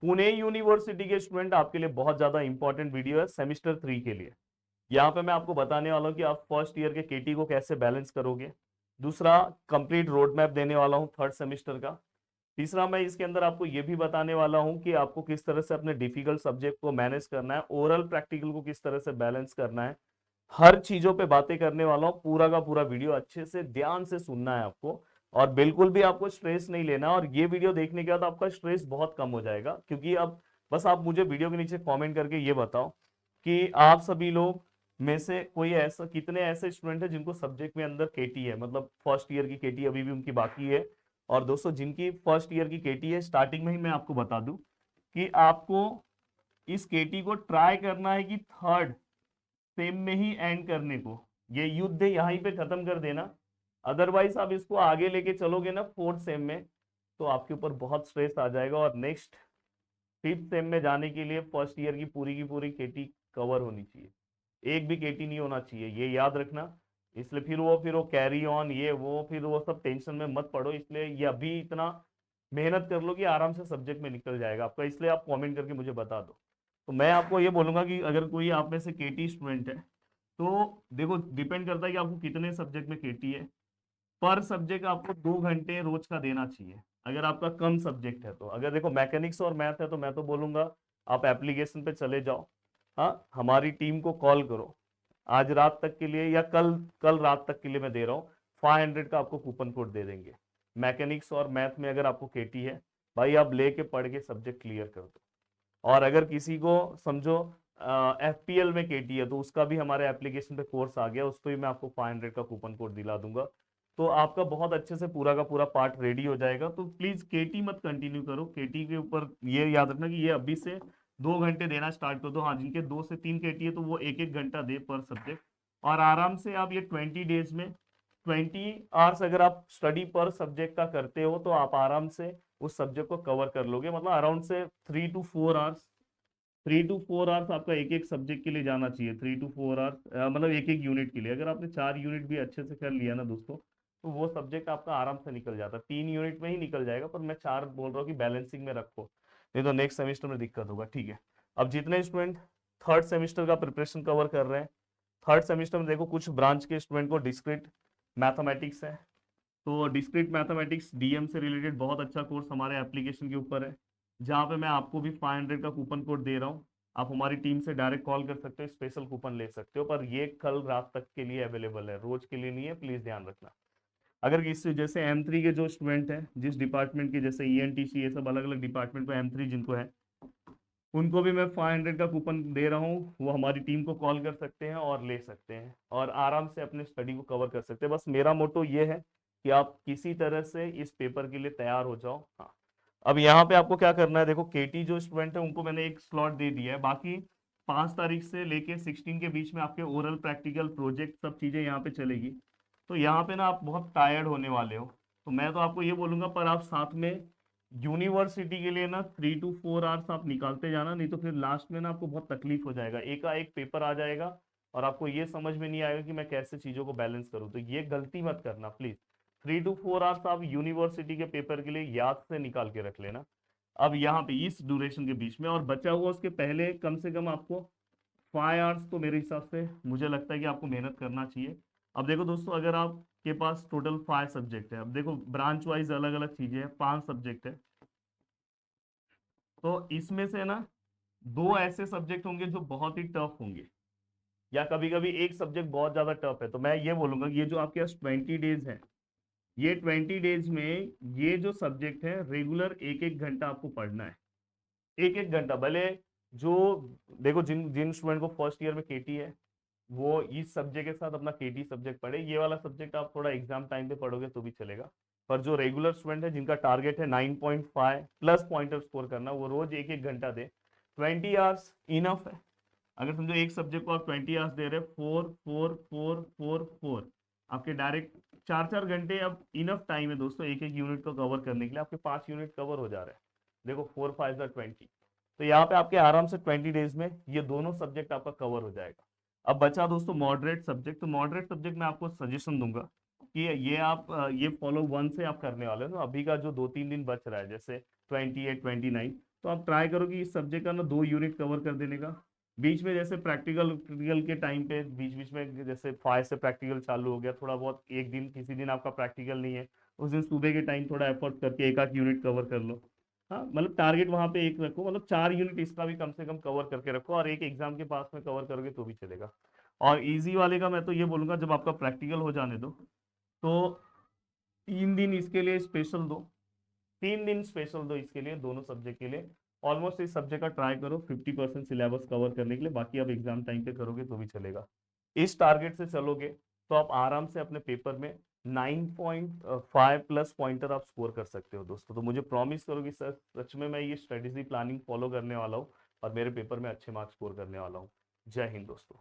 Pune university के student आपके लिए बहुत ज्यादा इंपॉर्टेंट वीडियो है सेमिस्टर 3 के लिए। यहाँ पे मैं आपको बताने वाला हूँ कि आप फर्स्ट ईयर के केटी को कैसे बैलेंस करोगे। दूसरा, कंप्लीट रोड मैप देने वाला हूँ थर्ड सेमिस्टर का। तीसरा, मैं इसके अंदर आपको ये भी बताने वाला हूँ कि आपको किस तरह से अपने डिफिकल्ट सब्जेक्ट को मैनेज करना है, ओरल प्रैक्टिकल को किस तरह से बैलेंस करना है। हर चीजों पे बातें करने वाला हूँ, पूरा का पूरा वीडियो अच्छे से ध्यान से सुनना है आपको। और बिल्कुल भी आपको स्ट्रेस नहीं लेना, और ये वीडियो देखने के बाद आपका स्ट्रेस बहुत कम हो जाएगा, क्योंकि अब बस आप मुझे वीडियो के नीचे कमेंट करके ये बताओ कि आप सभी लोग में से कोई ऐसा, कितने ऐसे स्टूडेंट है जिनको सब्जेक्ट में अंदर केटी है, मतलब फर्स्ट ईयर की केटी अभी भी उनकी बाकी है। और दोस्तों, जिनकी फर्स्ट ईयर की केटी है, स्टार्टिंग में ही मैं आपको बता दूं कि आपको इस केटी को ट्राई करना है कि थर्ड सेम में ही एंड करने को, ये युद्ध यहीं पे खत्म कर देना। अदरवाइज आप इसको आगे लेके चलोगे ना फोर्थ सेम में, तो आपके ऊपर बहुत स्ट्रेस आ जाएगा, और नेक्स्ट फिफ्थ सेम में जाने के लिए फर्स्ट ईयर की पूरी केटी कवर होनी चाहिए। एक भी केटी नहीं होना चाहिए, ये याद रखना। इसलिए फिर वो कैरी ऑन, ये वो, फिर वो सब टेंशन में मत पड़ो। इसलिए ये अभी इतना मेहनत कर लो कि आराम से सब्जेक्ट में निकल जाएगा आपका। इसलिए आप कमेंट करके मुझे बता दो। तो मैं आपको ये बोलूंगा कि अगर कोई आप में से केटी स्टूडेंट है, तो देखो, डिपेंड करता है कि आपको कितने सब्जेक्ट में केटी है। पर सब्जेक्ट आपको 2 घंटे रोज का देना चाहिए, अगर आपका कम सब्जेक्ट है तो। अगर देखो मैकेनिक्स और मैथ है, तो मैं तो बोलूंगा आप एप्लीकेशन पे चले जाओ। हाँ, हमारी टीम को कॉल करो। आज रात तक के लिए या कल कल रात तक के लिए मैं दे रहा हूँ, 500 का आपको कूपन कोड दे देंगे। मैकेनिक्स और मैथ में अगर आपको केटी है, भाई आप लेके पढ़ के सब्जेक्ट क्लियर कर दो। और अगर किसी को समझो एफपीएल में केटी है, तो उसका भी हमारे एप्लीकेशन पे कोर्स आ गया, उस पर भी मैं आपको 500 का कूपन कोड दिला दूंगा। तो आपका बहुत अच्छे से पूरा का पूरा पार्ट रेडी हो जाएगा। तो प्लीज केटी मत कंटिन्यू करो, केटी के ऊपर ये याद रखना कि ये अभी से 2 घंटे देना स्टार्ट कर दो। हाँ, जिनके 2 से 3 केटी है, तो वो एक एक घंटा दे पर सब्जेक्ट। और आराम से आप ये 20 डेज में 20 आवर्स अगर आप स्टडी पर सब्जेक्ट का करते हो, तो आप आराम से उस सब्जेक्ट को कवर कर लोगे। मतलब अराउंड से 3 to 4 आवर्स, 3 to 4 आवर्स आपका एक एक सब्जेक्ट के लिए जाना चाहिए। 3 to 4 आवर्स मतलब एक एक यूनिट के लिए। अगर आपने 4 यूनिट भी अच्छे से कर लिया ना दोस्तों, तो वो सब्जेक्ट आपका आराम से निकल जाता है। 3 यूनिट में ही निकल जाएगा, पर मैं 4 बोल रहा हूँ कि बैलेंसिंग में रखो, नहीं तो नेक्स्ट सेमेस्टर में दिक्कत होगा। ठीक है। अब जितने स्टूडेंट थर्ड सेमेस्टर का प्रिपरेशन कवर कर रहे हैं, थर्ड सेमेस्टर में देखो कुछ ब्रांच के स्टूडेंट को डिस्क्रीट मैथमेटिक्स है, तो डिस्क्रीट मैथमेटिक्स डीएम से रिलेटेड बहुत अच्छा कोर्स हमारे एप्लीकेशन के ऊपर है, जहाँ पे मैं आपको भी 500 का कूपन कोड दे रहा हूँ। आप हमारी टीम से डायरेक्ट कॉल कर सकते हो, स्पेशल कूपन ले सकते हो, पर ये कल रात तक के लिए अवेलेबल है, रोज के लिए नहीं है, प्लीज ध्यान रखना। अगर किसी जैसे M3 के जो स्टूडेंट हैं, जिस डिपार्टमेंट के, जैसे ENTC, ये सब अलग अलग डिपार्टमेंट में M3 जिनको है, उनको भी मैं 500 का कूपन दे रहा हूँ। वो हमारी टीम को कॉल कर सकते हैं और ले सकते हैं, और आराम से अपने स्टडी को कवर कर सकते हैं। बस मेरा मोटो ये है कि आप किसी तरह से इस पेपर के लिए तैयार हो जाओ। हाँ, अब यहाँ पे आपको क्या करना है, देखो केटी जो स्टूडेंट है उनको मैंने एक स्लॉट दे दिया है, बाकी 5 तारीख से लेके 16 के बीच में आपके ओरल प्रैक्टिकल प्रोजेक्ट सब चीज़ें यहाँ पे चलेगी। तो यहाँ पे ना आप बहुत टायर्ड होने वाले हो, तो मैं तो आपको ये बोलूंगा, पर आप साथ में यूनिवर्सिटी के लिए ना 3 to 4 आवर्स आप निकालते जाना, नहीं तो फिर लास्ट में ना आपको बहुत तकलीफ हो जाएगा, एक पेपर आ जाएगा और आपको ये समझ में नहीं आएगा कि मैं कैसे चीज़ों को बैलेंस करूँ। तो ये गलती मत करना प्लीज़। 3 to 4 आवर्स आप यूनिवर्सिटी के पेपर के लिए याद से निकाल के रख लेना। अब यहाँ पे इस ड्यूरेशन के बीच में और बचा हुआ उसके पहले कम से कम आपको 5 आवर्स तो मेरे हिसाब से मुझे लगता है कि आपको मेहनत करना चाहिए। अब देखो दोस्तों, अगर आपके पास टोटल 5 सब्जेक्ट है, अब देखो ब्रांच वाइज अलग अलग चीजें हैं, 5 सब्जेक्ट है, तो इसमें से ना दो ऐसे सब्जेक्ट होंगे जो बहुत ही टफ होंगे, या कभी कभी एक सब्जेक्ट बहुत ज्यादा टफ है। तो मैं ये बोलूंगा कि ये जो आपके पास 20 डेज है, ये 20 डेज में ये जो सब्जेक्ट है रेगुलर एक एक घंटा आपको पढ़ना है। एक एक घंटा भले, जो देखो जिन जिन स्टूडेंट को फर्स्ट ईयर में केटी है, वो इस सब्जेक्ट के साथ अपना केटी सब्जेक्ट पढ़े। ये वाला सब्जेक्ट आप थोड़ा एग्जाम टाइम पे पढ़ोगे तो भी चलेगा। पर जो रेगुलर स्टूडेंट है, जिनका टारगेट है 9.5 प्लस पॉइंटर स्कोर करना, वो रोज एक एक घंटा दे। 20 आवर्स इनफ है। अगर समझो एक सब्जेक्ट को आप 20 आवर्स दे रहे, 4 4 4 4 4, आपके डायरेक्ट 4 4 घंटे अब इनफ टाइम है दोस्तों, एक एक यूनिट को कवर करने के लिए। आपके 5 यूनिट कवर हो जा रहे हैं। देखो 4 5 20, तो यहाँ पे आपके आराम से 20 डेज में ये दोनों सब्जेक्ट आपका कवर हो जाएगा। अब बचा दोस्तों मॉडरेट सब्जेक्ट। तो मॉडरेट सब्जेक्ट मैं आपको सजेशन दूंगा कि ये आप ये फॉलो 1 से आप करने वाले हो। तो अभी का जो 2 3 दिन बच रहा है, जैसे 28 29, तो आप ट्राई करो कि इस सब्जेक्ट का ना 2 यूनिट कवर कर देने का। बीच में जैसे प्रैक्टिकल प्रैक्टिकल के टाइम पे बीच बीच में जैसे 5 से प्रैक्टिकल चालू हो गया, थोड़ा बहुत एक दिन किसी दिन आपका प्रैक्टिकल नहीं है, उस दिन सुबह के टाइम थोड़ा एफर्ट करके एक आध यूनिट कवर कर लो। हाँ, मतलब टारगेट वहां पे एक रखो, मतलब 4 यूनिट इसका भी कम से कम कवर करके रखो, और एक एग्जाम के पास में कवर करोगे तो भी चलेगा। और इजी वाले का मैं तो ये बोलूंगा, जब आपका प्रैक्टिकल हो जाने दो तो 3 दिन इसके लिए स्पेशल दो, 3 दिन स्पेशल दो इसके लिए, दोनों सब्जेक्ट के लिए। ऑलमोस्ट इस सब्जेक्ट का ट्राई करो 50% सिलेबस कवर करने के लिए, बाकी आप एग्जाम टाइम पे करोगे तो भी चलेगा। इस टारगेट से चलोगे तो आप आराम से अपने पेपर में 9.5 प्लस पॉइंटर आप स्कोर कर सकते हो दोस्तों। तो मुझे प्रॉमिस करो कि सर सच में मैं ये स्ट्रेटेजी प्लानिंग फॉलो करने वाला हूँ और मेरे पेपर में अच्छे मार्क्स स्कोर करने वाला हूँ। जय हिंद दोस्तों।